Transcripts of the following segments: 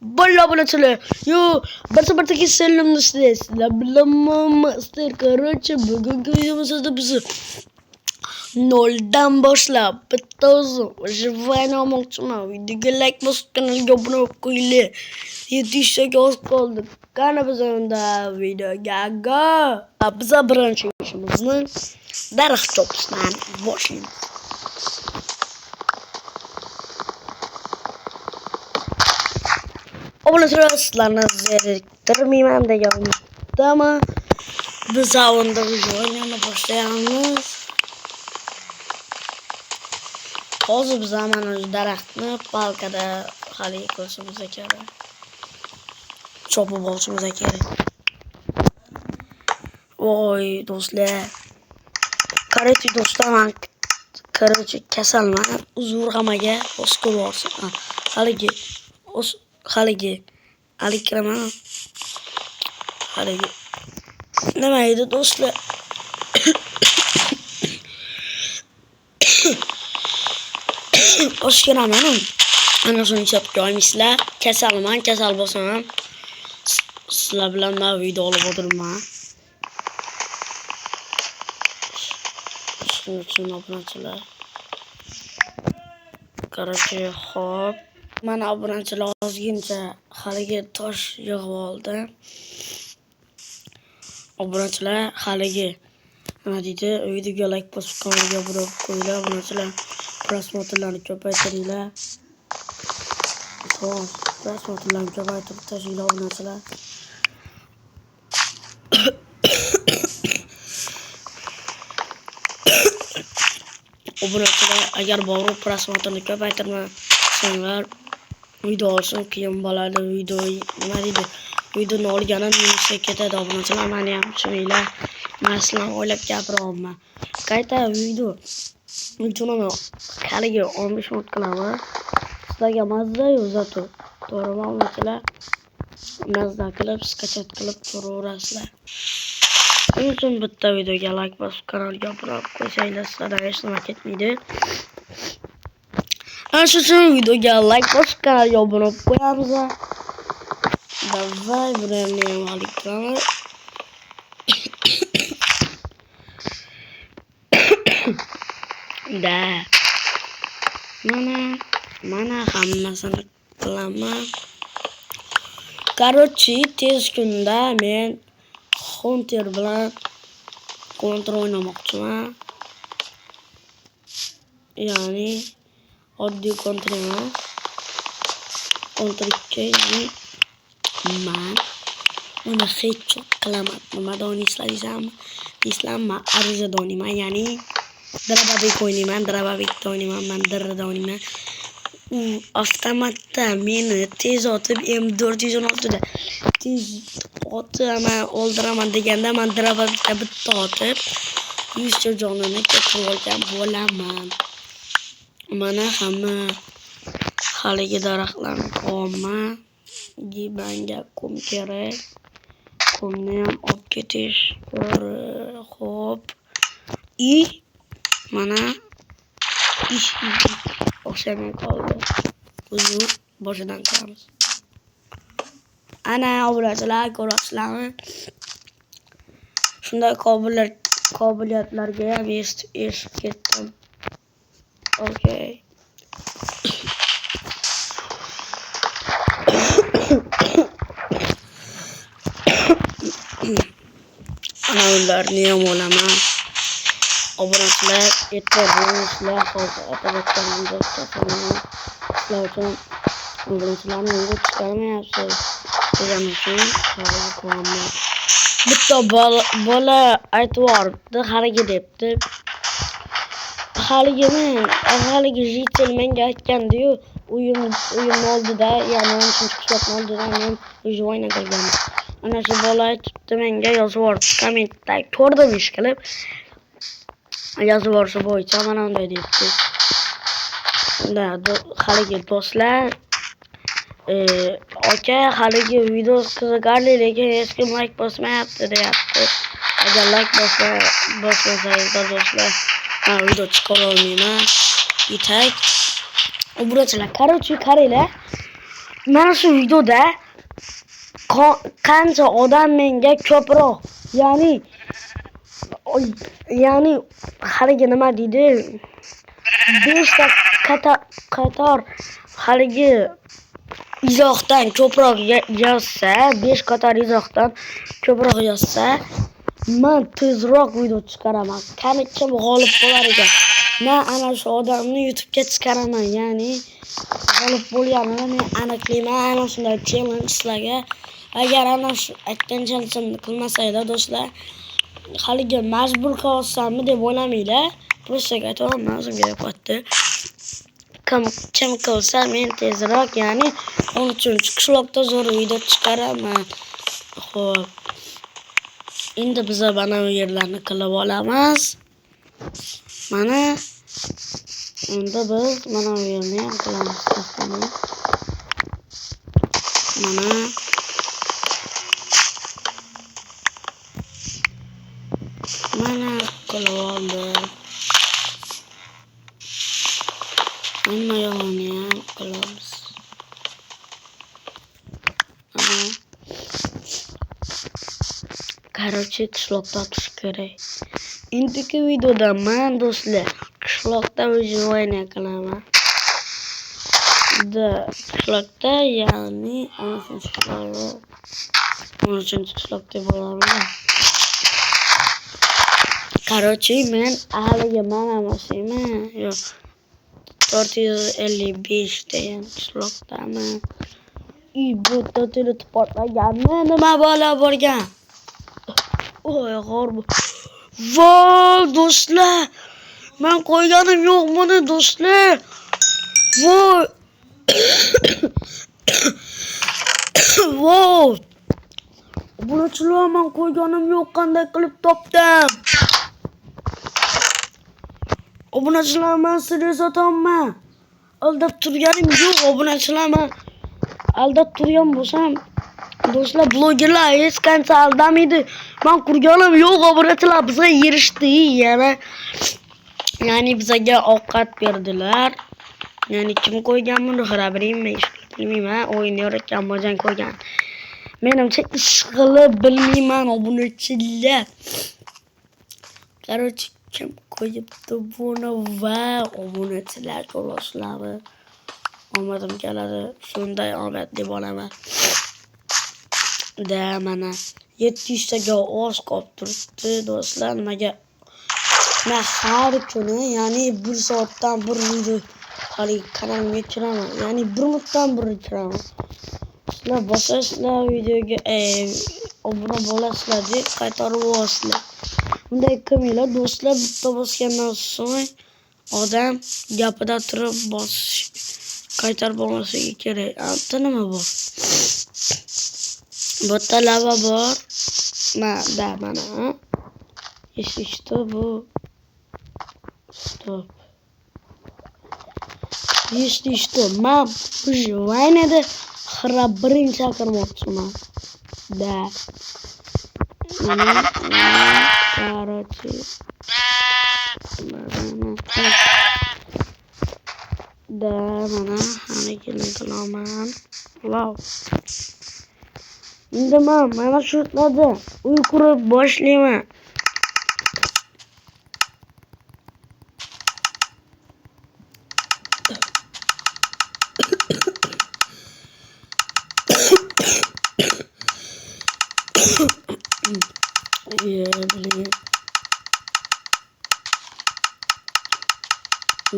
Bolla bulaşılı. Yo, bartaki selam istesler. Bilemem ister karıcı. Bugün videomuzda bizi noldan başla. Bitti olsun. Живая молчана. Videoya like basıp kanalga abone olup koyun. Yetişecek az kaldık. Kanalımızda video gaga. Bize branş işimizin darık topsundan başlayalım. Obulatıraslarına zeriktirmeyeyim de yanımda ama biz avında oynayana başlayalımız. Hozir biz mana o'sha daraxtni palkada hali ko'rishimiz kerak. Chopib olishimiz kerak. Voy do'stlar. Qaraychi do'stlar, men kasalman. Uzurg'amaga o'sib borsin. Haligi alikiraman. Haligi nima edi do'stlar? Oshkiraman. Ana shuni chop qo'ymishlar. Kasalman, kasal bo'lsam sizlar bilan men video olib o'tirman. Shuning uchun obunachilar. Qarashchi, hop. Mana obunachilar ozgincha haligi tosh yig'ib oldi. Obunachilar haligi nima deydi? Videoga like bosib kanalga obuna bo'lib qo'yinglar. Obunachilar prosmotrlarni ko'paytiringlar. Xo'p, prosmotrlarni ko'paytirib tashinglar obunachilar. Obunachilar agar bor prosmotrni ko'paytirmasanglar video olishim qiyin bo'ladi. Nima deydi? Videoni olganim minusga ketadi obunachilar. Meni ham tushuninglar. Men sizlarni o'ylab gapiryapman. Qayta video uchun haligi 15 minut qilaman. Sizlarga mazza yo'zatib to'g'rimi obunachilar? Mazza qilib, skachat qilib ko'raverasizlar. Shuning uchun bitta videoga like bosib kanalga obuna bo'lib qo'ysanglar sizlardan hech nima ketmaydi. Ana shu uchun videoga like bosib kanalga obuna bo'lib qo'yamiz. Davay bularni ham olib kiraman. Da. Mana hammasini qilaman. Короче, tez kunda men Hunter bilan kontrol o'ynamoqchiman. Ya'ni oddiy kontrol emas. Kontrolga ya'ni men uni headshot qilaman. Nima o'ynaysizlar? Islamma arizada o'ynayman. Ya'ni Drababek o'ynayman. Drababekda o'ynayman. Men dirrada o'ynayman. U avtomatda meni tez otib M416 da tez otaman, o'ldiraman deganda men Drababekda bitta otib 100 ta jonini ketib olgan bo'laman. Mana hamma haligi daraxtlarni qo'yman. Gibanga kum kerak. Kumni ham olib ketish kerak. Xo'p. Mana ish o'xshamay qoldi. Uzr, boshidan qilamiz. Ana obunachilar ko'rasizlarmi? Shunday qobiliyatlarga ham eshib ketdim. Okay. Ana ularni ham olaman. Obunachilar e'tibor beringlar. Hozir aytayotganim do'stlarim. Sizlar uchun obunachilarni unga chiqarmayapsiz degan uchun qo'yaman. Bitta bola aytib yuboribdi, haligi debdi. Haligi jitel menga aytgandi-yu, o'yin oldida, ya'ni 13-qishloqni oldida men o'zi o'ynaganman. Ana shu bola aytibdi, menga yozib yubordi. Kommentda ko'rdim ish qilib. Yozib yuborsa bo'yicha mana unday debdi. Haligi do'stlar, aka haligi video qiziqarli, lekin hech kim like bosmayapti deyapti. Agar like bosmasangiz do'stlar, men video chiqara olmayman. Itak. Obunachilar, qaranglar. mana shu videoda qancha odam menga ko'proq, ya'ni haligi nima deydi? 5 ta qator haligi izohdan ko'proq yozsa, 5 qator izohdan ko'proq yozsa, men tezroq video chiqaraman. Qani kim g'olib bo'lar ekan? Men ana shu odamni YouTube'ga chiqaraman. Ya'ni g'olib bo'lganini men aniqlayman. Ana shunday challenge sizlarga. Agar ana shu aytgan challenge'imni qilmasanglar do'stlar, haligi majbur qilsammi deb o'ylamanglar. Просто aytaman, o'zimga yo'qotdi. Kim qilsa men tezroq, ya'ni 13-qishloqda zo'r video chiqaraman. Xo'p. Endi biz mana bu yerlarni qilib olamiz. Mana endi biz mana bu yerni ham qilamiz. Mana qilib oldim. Hamma yog'ini ham qilamiz. Короче, qishloqda tush kerak. Endiki videoda men do'stlar qishloqda выживание qilaman. Qishloqda, ya'ni 13-qishloqda bo'laman. Короче, men haligi mana mashina, yo'q 455 degan qishloqdaman. Bu totili portlaganmi? Nima bo'lgan? Oy, g'or bu. Voy, do'stlar. Men qo'yganim yo'q buni, do'stlar. Voy. Voy. Bunachilar men qo'yganim yo'q, qanday qilib topdim? Obunachilar, men sizga sotaman. Aldab turganim yo'q, obunachilar, men aldab turgan bo'lsam, do'stlar, blogerlar hech qancha aldamaydi. Men qurganim yo'q, obunachilar, bizga erishdi, ya'ni bizga ovqat berdilar. Ya'ni kim qo'ygan buni bilmayman, o'yinni o'rgatgan mo'jan qo'ygan. Menimcha ishqili bilmayman, obunachilar. Короче, kim qo'yibdi buni va obunachilar ko'rasizlarmi? Omadim keladi, shunday omad deb olaman. Mana 700 taga oz qolib turibdi do'stlar. Nimaga? Men har kuni, ya'ni 1 soatdan bir video haligi kanalimga kiraman. Ya'ni 1 minutdan bir kiraman. Sizlar bosasizlar videoga obuna bo'lasizlar deb qaytarib olasizlar. Bunday qilmanglar do'stlar, bitta bosgandan so'ng odam gapida turib qaytarib olmasligi kerak. Anta nima bor? Bu talaba bor. Mana. Eshitdi bu. Stop. Eshitdi. Men выживаниеda birinchi chaqirmoqchiman. Короче. Mana haligini qilaman. Wow. Endi mana shu yerda uy qurib boshlayman.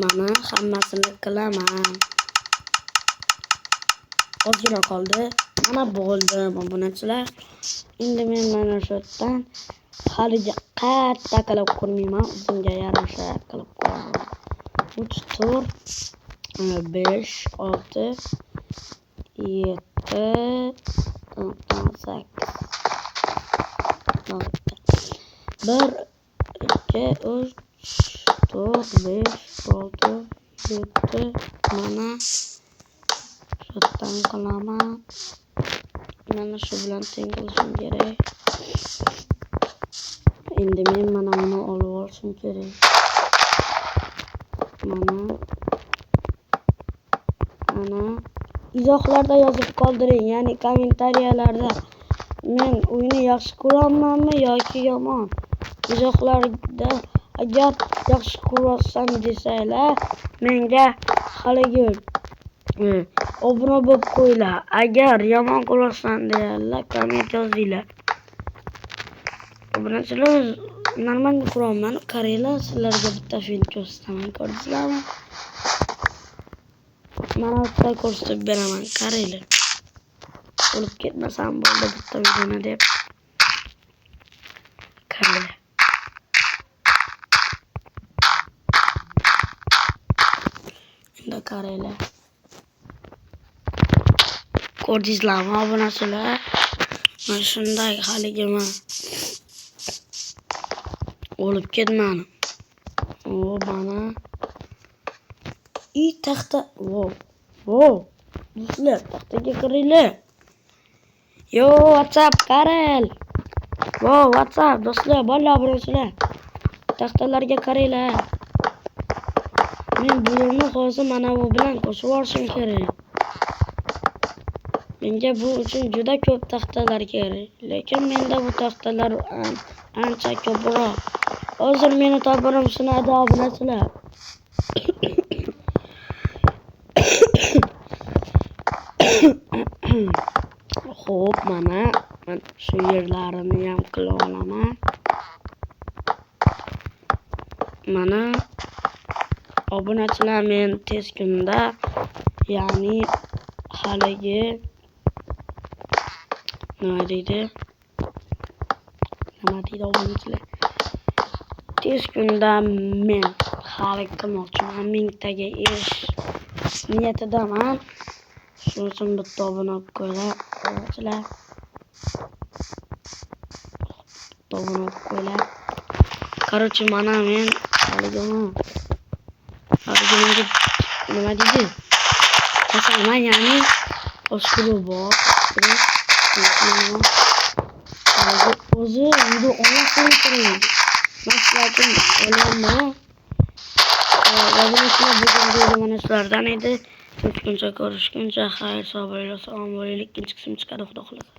Mana hammasini qilaman. Ozgina qoldi. Mana bo'ldim obunachilar. Endi men mana shu yerdan haligi qatta qilib qurmayman, o'zimga yarasha qilib qo'yaman. 3 4 5 6 7 8 1 2 3 4 5 6 7 mana şuttan qilaman. Mana shu bilan teng qilishim kerak. Endi men mana buni olib olishim kerak. Mana izohlarda yozib qoldiring, ya'ni kommentariyalarda. Men o'yinni yaxshi ko'ramanmi yoki yomon? Izohlarda agar yaxshi ko'rasan desanglar, menga haligi obuna bo'lib qo'yinglar. Agar yomon ko'rasan deganlar, komment yozinglar. Obunachilar, normal ko'raman. Qaranglar, sizlarga bitta film ko'rsataman. Ko'rdingizlarmi? Mana bitta ko'rsatib beraman. Qaranglar. O'lib ketmasam bo'ldi bitta videoni deb. Qaranglar. Endi qaranglar. Ko'rdingizlarmi obunachilar? Mana shunday haligimi? O'lib ketmadim. Mana. Taxta. Wow. Do'stlar, taxtaga kiringlar. Yo, WhatsApp qarang. Wow, WhatsApp do'stlar, bolalar obunachilar. Taxtalarga qaranglar. Men bu yerni hozir mana bu bilan qo'shib olishim kerak. Menga bu uchun juda ko'p taxtalar kerak. Lekin menda bu taxtalar ancha ko'proq. Hozir meni tabirim sinadi obunachilar. Xo'p, mana shu yerlarini ham qilib olaman. Mana obunachilar, men tez kunda, ya'ni haligi nima deydi obunachilar? Tez kunda men hali qilmoqchiman, 1000 taga erish niyatidaman. Shuning uchun bitta obuna qo'yinglar, obunachilar. Obuna qo'yinglar. Короче, mana men haligimi nima deydi? Qasaman, ya'ni oshkuru bor. O'zi video olmasam kerak. Maslahatim olaymi? Obunachilar, bugungi video mana shulardan edi. Ko'rishguncha, xayr, sog' bo'linglar, salom bo'linglar. Ikkinchi qism chiqadi, xudo xohlasa.